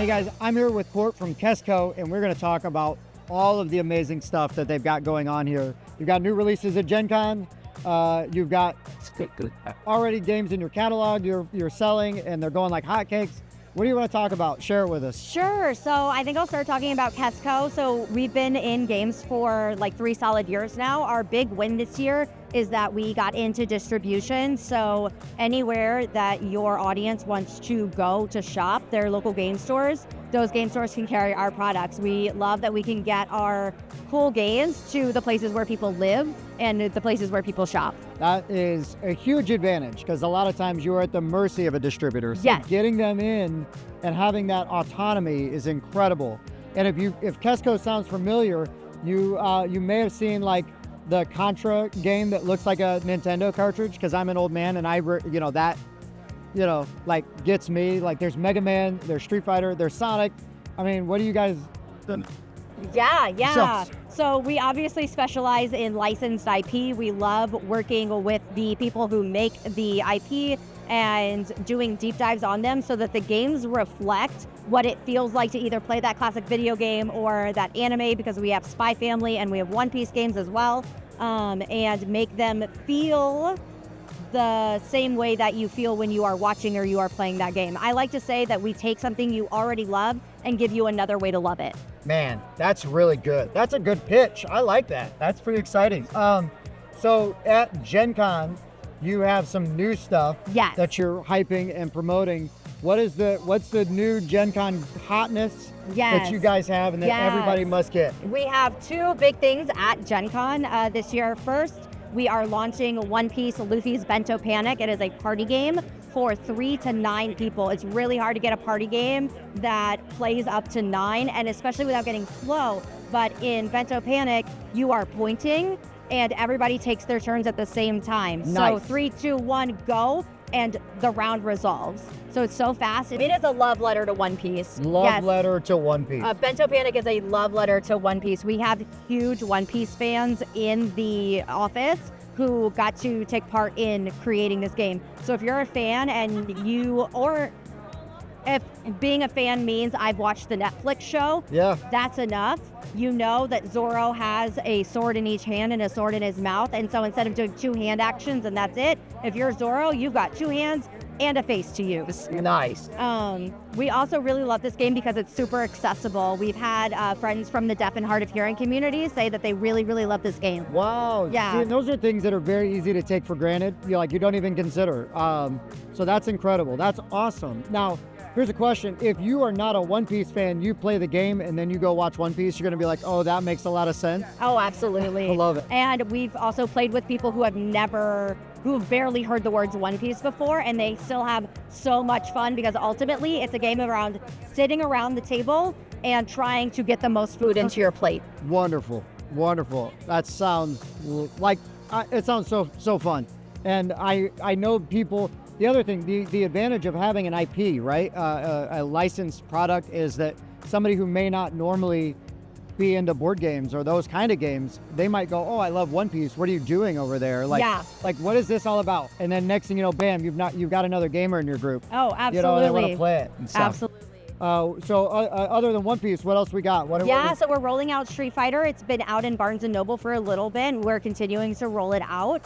Hey guys, I'm here with Court from Kess Co, and we're going to talk about all of the amazing stuff that they've got going on here. You've got new releases at Gen Con. You've got already games in your catalog you're selling, and they're going like hotcakes. What do you want to talk about? Share it with us. Sure. So I think I'll start talking about Kess Co. So we've been in games for like 3 solid years now. Our big win this year is that we got into distribution. So anywhere that your audience wants to go to shop, their local game stores, those game stores can carry our products. We love that we can get our cool games to the places where people live and the places where people shop. That is a huge advantage because a lot of times you're at the mercy of a distributor. So Yes. getting them in and having that autonomy is incredible. And if Kess Co sounds familiar, you may have seen like the Contra game that looks like a Nintendo cartridge, because I'm an old man and like gets me. Like there's Mega Man, there's Street Fighter, there's Sonic. I mean, what do you guys? Yeah. So we obviously specialize in licensed IP. We love working with the people who make the IP and doing deep dives on them so that the games reflect what it feels like to either play that classic video game or that anime, because we have Spy Family and we have One Piece games as well, and make them feel the same way that you feel when you are watching or you are playing that game. I like to say that we take something you already love and give you another way to love it. Man, that's really good. That's a good pitch. I like that. That's pretty exciting. So at Gen Con, you have some new stuff Yes. that you're hyping and promoting. What's the new Gen Con hotness Yes. that you guys have and that Yes. everybody must get? We have 2 big things at Gen Con this year. First, we are launching One Piece Luffy's Bento Panic. It is a party game for 3 to 9 people. It's really hard to get a party game that plays up to 9, and especially without getting slow. But in Bento Panic, you are pointing and everybody takes their turns at the same time. Nice. So 3, 2, 1, go, and the round resolves. So it's so fast. It is a love letter to One Piece. Love letter to One Piece. Bento Panic is a love letter to One Piece. We have huge One Piece fans in the office who got to take part in creating this game. So if you're a fan if being a fan means I've watched the Netflix show, Yeah. that's enough. You know that Zoro has a sword in each hand and a sword in his mouth, and so instead of doing 2 hand actions and that's it, if you're Zoro, you've got 2 hands and a face to use. Nice. We also really love this game because it's super accessible. We've had friends from the deaf and hard of hearing community say that they really, really love this game. Wow. Yeah. See, and those are things that are very easy to take for granted. You don't even consider. So that's incredible. That's awesome. Now, here's a question. If you are not a One Piece fan, you play the game and then you go watch One Piece, you're going to be like, oh, that makes a lot of sense. Oh, absolutely. I love it. And we've also played with people who've barely heard the words One Piece before, and they still have so much fun because ultimately it's a game around sitting around the table and trying to get the most food into your plate. Wonderful. That sounds like it sounds so fun. And I know people. The other thing, the advantage of having an IP, right? A licensed product is that somebody who may not normally be into board games or those kind of games, they might go, oh, I love One Piece. What are you doing over there? Like what is this all about? And then next thing you know, bam, you've got another gamer in your group. Oh, absolutely. And they want to play it and stuff. Absolutely. So other than One Piece, what else we got? So we're rolling out Street Fighter. It's been out in Barnes & Noble for a little bit, and we're continuing to roll it out.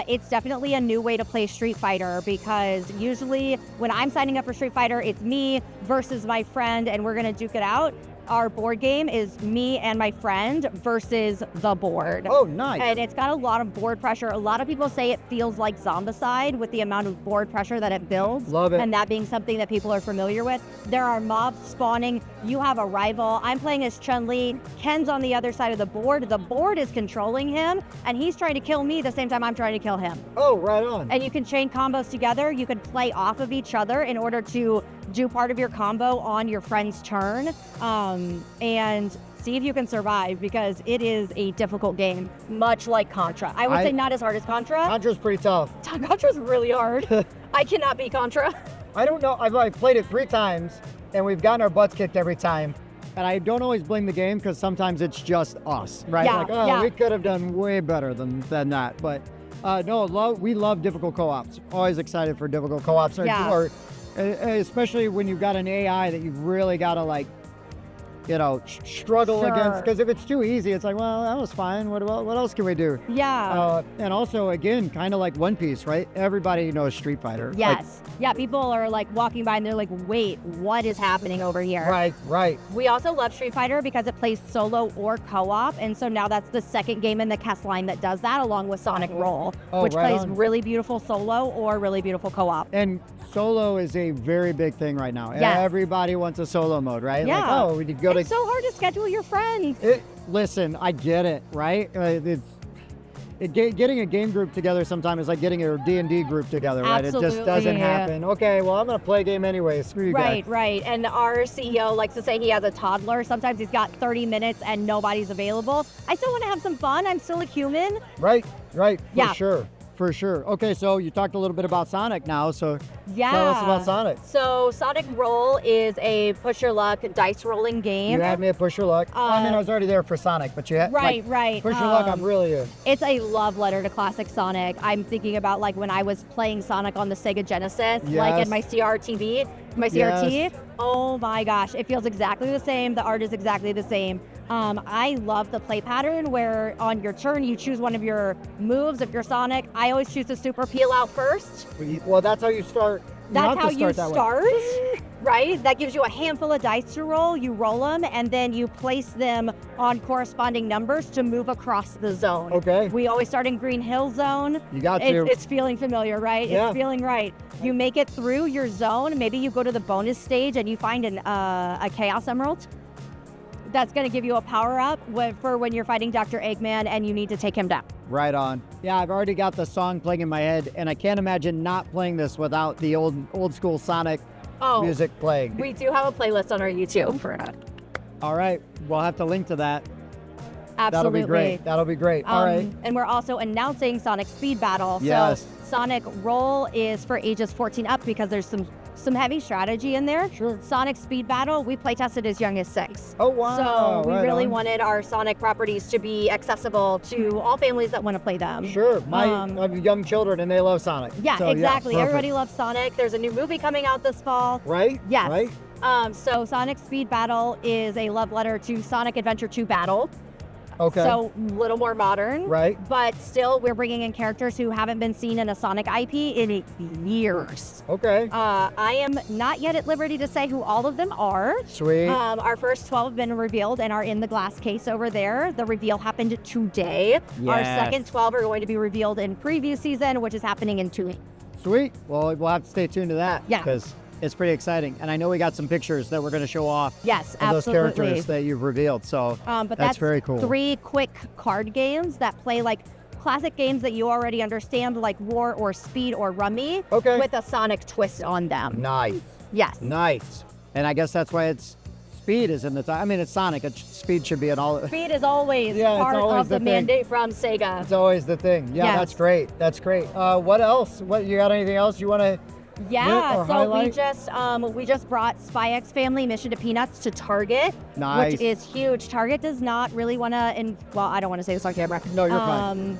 It's definitely a new way to play Street Fighter, because usually when I'm signing up for Street Fighter, it's me versus my friend, and we're going to duke it out. Our board game is me and my friend versus the board. Oh, nice. And it's got a lot of board pressure. A lot of people say it feels like Zombicide with the amount of board pressure that it builds. Love it. And that being something that people are familiar with. There are mobs spawning. You have a rival. I'm playing as Chun-Li. Ken's on the other side of the board. The board is controlling him, and he's trying to kill me the same time I'm trying to kill him. Oh, right on. And you can chain combos together. You can play off of each other in order to do part of your combo on your friend's turn, and see if you can survive, because it is a difficult game, much like Contra. I would say not as hard as Contra. Contra's pretty tough. Contra's really hard. I cannot beat Contra. I don't know. I've played it 3 times, and we've gotten our butts kicked every time. And I don't always blame the game, because sometimes it's just us, right? Yeah, We could have done way better than that. But we love difficult co-ops. Always excited for difficult co-ops. Yeah. Or especially when you've got an AI that you've really got to like, struggle Sure. against. Because if it's too easy, it's like, well, that was fine. What else can we do? Yeah. And also, again, kind of like One Piece, right? Everybody knows Street Fighter. Yes. Yeah, people are like walking by and they're like, wait, what is happening over here? Right. We also love Street Fighter because it plays solo or co-op, and so now that's the second game in the Kess line that does that, along with Sonic Roll, which right plays on. really beautiful solo or really beautiful co-op. And solo is a very big thing right now. Yes. Everybody wants a solo mode, right? Yeah. Like, oh, we could go It's so hard to schedule your friends. Listen, I get it, right? Getting a game group together sometimes is like getting a D&D group together, right? It just doesn't Absolutely. happen. Okay, well, I'm going to play a game anyway. Screw you guys. Right. And our CEO likes to say he has a toddler. Sometimes he's got 30 minutes and nobody's available. I still want to have some fun. I'm still a human. Right. Yeah. For sure. Okay, so you talked a little bit about Sonic now, so Yeah. tell us about Sonic. So Sonic Roll is a push your luck dice rolling game. You had me at Push Your Luck. I was already there for Sonic, but you had Right. Push Your Luck, I'm really in. It's a love letter to classic Sonic. I'm thinking about like when I was playing Sonic on the Sega Genesis, like Yes. in my CRT. Yes. Oh my gosh, it feels exactly the same. The art is exactly the same. I love the play pattern where on your turn you choose one of your moves. If you're Sonic, I always choose the super peel out first. Well, that's how you start. That's how you that way. start, right? That gives you a handful of dice to roll. You roll them, and then you place them on corresponding numbers to move across the zone. Okay. We always start in Green Hill Zone. You got to. It's feeling familiar, right? Yeah. It's feeling right. You make it through your zone. Maybe you go to the bonus stage and you find a Chaos Emerald. That's going to give you a power-up for when you're fighting Dr. Eggman and you need to take him down. Right on. Yeah, I've already got the song playing in my head, and I can't imagine not playing this without the old school Sonic music playing. We do have a playlist on our YouTube for it. All right, we'll have to link to that. Absolutely. That'll be great. All right. And we're also announcing Sonic Speed Battle. Yes. So Sonic Roll is for ages 14 up because there's some heavy strategy in there. Sure. Sonic Speed Battle, we play tested as young as 6. Oh, wow. So we Right really on. wanted our Sonic properties to be accessible to all families that want to play them. Sure. I have young children, and they love Sonic. Yeah, So, exactly. perfect. Everybody loves Sonic. There's a new movie coming out this fall. Right? Yes. Right? So Sonic Speed Battle is a love letter to Sonic Adventure 2 Battle. Okay. So a little more modern. Right. But still, we're bringing in characters who haven't been seen in a Sonic IP in years. Okay. I am not yet at liberty to say who all of them are. Sweet. Our first 12 have been revealed and are in the glass case over there. The reveal happened today. Our Yes. second 12 are going to be revealed in preview season, which is happening in 2 weeks. Sweet. Well, we'll have to stay tuned to that. Yeah. Because it's pretty exciting. And I know we got some pictures that we're going to show off. Yes, Of those absolutely. characters that you've revealed. So But that's very cool. 3 quick card games that play like classic games that you already understand, like War or Speed or Rummy, Okay. with a Sonic twist on them. Nice. Yes. Nice. And I guess that's why Speed is in the time. I mean, it's Sonic. Speed should be in all. Speed is always Yeah, it's part always of the the thing. mandate from Sega. It's always the thing. Yeah, Yes. that's great. That's great. What else? What you got? Anything else you want to? Yeah, or so highlight? we just brought Spy X Family Mission to Peanuts to Target, Nice. which is huge. Target does not really want to, well, I don't want to say this on camera. No, you're fine.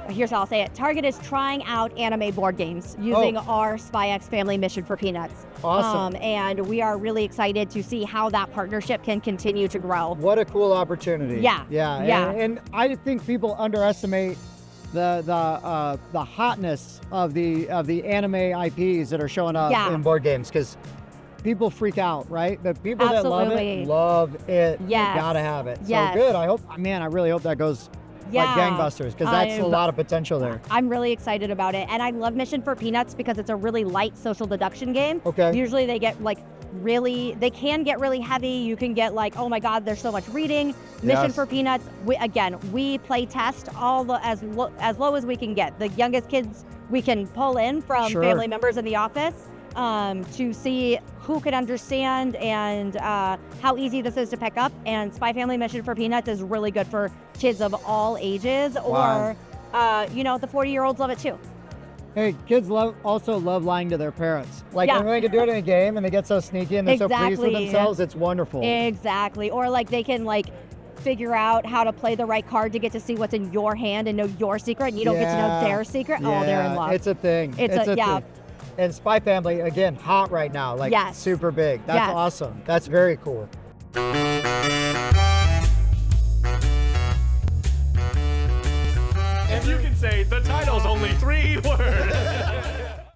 Here's how I'll say it. Target is trying out anime board games using our Spy X Family Mission for Peanuts. Awesome. And we are really excited to see how that partnership can continue to grow. What a cool opportunity. Yeah. Yeah. And I think people underestimate the hotness of the anime IPs that are showing up Yeah. in board games, because people freak out, right? The people that Absolutely. love it. Yes. You gotta have it. Yes. So good. I really hope that goes like gangbusters, because that's a lot of potential there. I'm really excited about it. And I love Mission for Peanuts because it's a really light social deduction game. Okay. Usually they get they can get really heavy. You can get like, oh my God, there's so much reading. Mission Yes. for Peanuts, we play test as low as we can get. The youngest kids we can pull in from Sure. family members in the office to see who can understand and how easy this is to pick up. And Spy Family Mission for Peanuts is really good for kids of all ages, Wow. or the 40-year-olds love it too. Hey, kids also love lying to their parents. Like Yeah. when they can do it in a game and they get so sneaky and they're so pleased with Exactly. themselves, it's wonderful. Exactly. Or like they can figure out how to play the right card to get to see what's in your hand and know your secret, and you don't get to know Yeah. their secret. Oh, they're in love. It's a thing. It's a thing. And Spy Family, again, hot right now, like Yes. super big. That's Yes. awesome. That's very cool. If you can say the title's only 3 words.